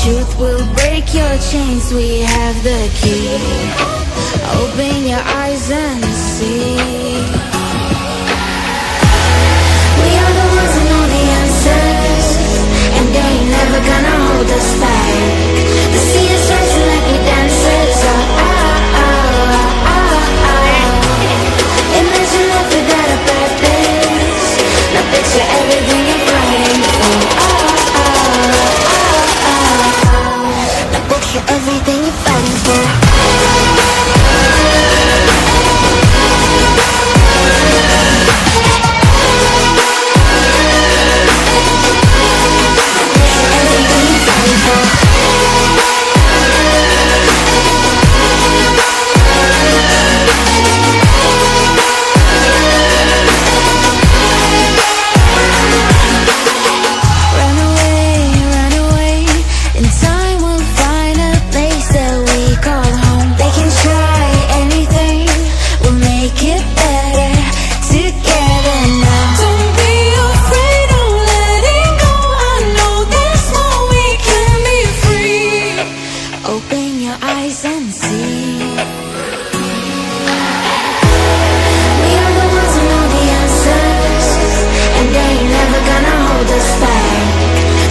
Truth will break your chains, we have the key. Open your eyes and see. We are the ones who know the answers, and they ain't never gonna hold us back. The sea is rising like we dancers. Imagine life without a purpose. Now picture everything you're fighting for. Now picture everything you're fighting for. Open your eyes and see. We are the ones who know the answers, and they ain't never gonna hold us back.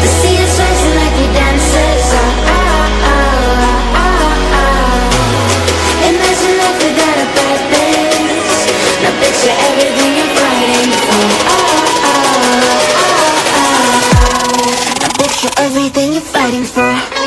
The sea is rising like we dancers. Imagine life without a purpose. Now picture everything you're fighting for. Now picture everything you're fighting for.